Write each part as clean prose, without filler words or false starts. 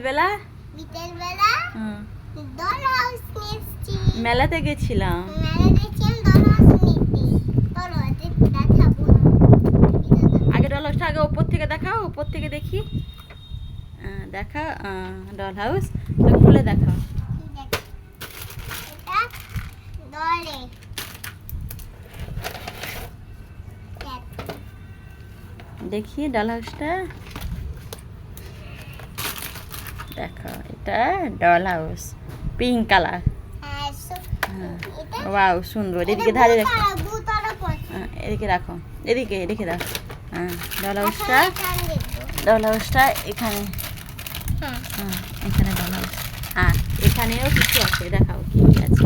বিকেলবেলা doll house নিয়েছি। মেলাতে গেছিলাম। আগে ডল হাউসটা আগে উপর থেকে দেখাও, উপর থেকে দেখি। দেখা ডল হাউস খুলে দেখাও। দেখি ডল হাউসটা দেখো, এটা doll house pink colour. Wow সুন্দর। এদিকে ধারে রাখো, এদিকে রাখো, এদিকে এদিকে দাও। ডল হাউসটা এখানে, এখানে ডল হাউস। এখানেও কিছু আছে, দেখাও কি আছে।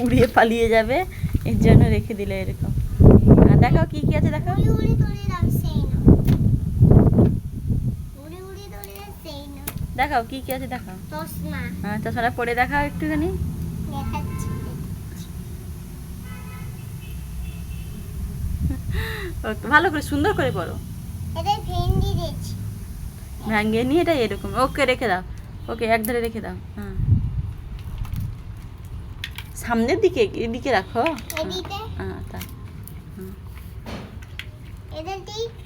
উড়িয়ে পালিয়ে যাবে এর জন্য রেখে দিলে এরকম। দেখাও কি কি আছে, দেখাও। দেখাও কি কি আছে, দেখাও। চশমাটা পরে দেখাও একটুখানি। ভালো করে সুন্দর করে পড়ো। ভাঙিয়ে নিয়ে এটা এরকম। ওকে রেখে দাও, ওকে একধারে রেখে দাও। সামনের দিকে এদিকে রাখো।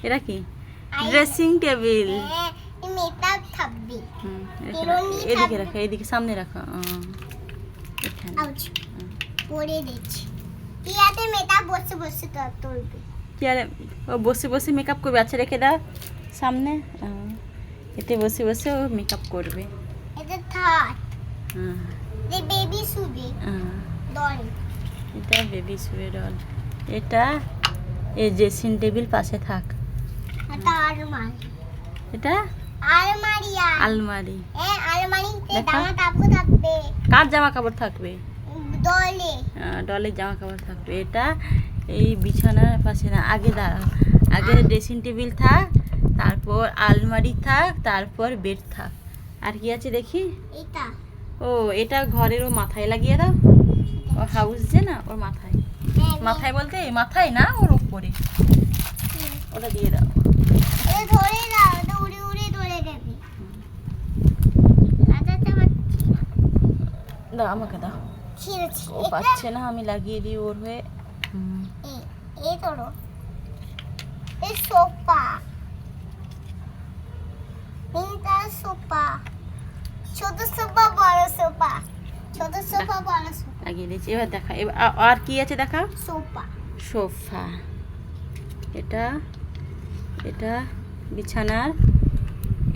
এটা কি? Dressing table. এদিকে রাখো, এদিকে সামনে রাখো। ও বসে বসে মেকআপ করবে। আচ্ছা রেখে দাও সামনে। এতে বসে বসে ও মেকআপ করবে। এটা বেবি শুয়ে ডল। এটা এই ড্রেসিং টেবিল পাশে থাক। এটা আলমারি। কার জামা কাপড় থাকবে? ডলের জামা কাপড় থাকবে। এটা এই বিছানার পাশে না, আগে দাঁড়াও। আগে ড্রেসিং টেবিল থাক, তারপর আলমারি থাক, তারপর বেড থাক। আর কি আছে দেখি? ও এটা ঘরের ও মাথায় লাগিয়ে দাও। ও হাউস যে না, ওর মাথায়। মাথায় বলতে মাথায় না, ওর উপরে ওটা দিয়ে দাও। দাও আমাকে দাও। ও পাচ্ছে না, আমি লাগিয়ে দিই ওর হয়ে। লাগিয়ে দিয়েছি। এবার দেখা, আর কি আছে দেখা। সোফা। এটা এটা বিছানার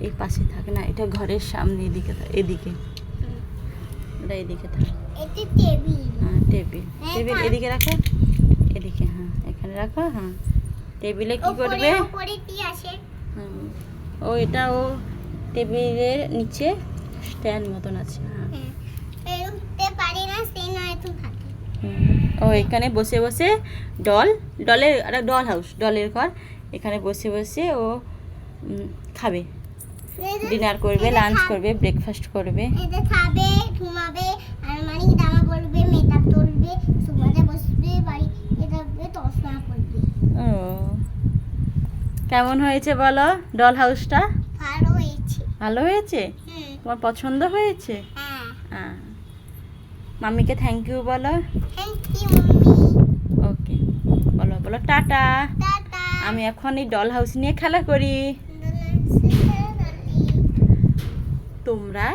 এই পাশে থাকে না, এটা ঘরের সামনে এদিকে, এদিকে এটা এদিকে থাকে। টেবিল এদিকে রাখো, এদিকে। এখানে রাখো। টেবিলে কি করবে? ও এটা ও টেবিলের নিচে স্ট্যান্ড মতন আছে। ও এখানে বসে বসে ডলের ডল হাউস, ডলের ঘর। এখানে বসে বসে ও খাবে, ডিনার করবে, লাঞ্চ করবে, ব্রেকফাস্ট করবে। ও কেমন হয়েছে বলো ডল হাউসটা? ভালো হয়েছে? তোমার পছন্দ হয়েছে? মাম্মিকে থ্যাংক ইউ বলো। ওকে বলো, বলো টাটা। আমি এখন এই ডল হাউস নিয়ে খেলা করি। তোমরা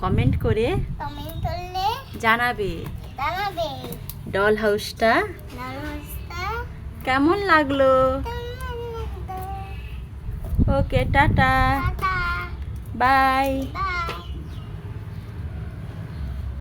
কমেন্ট করে জানাবে ডল হাউসটা কেমন লাগলো। Okay tata, by.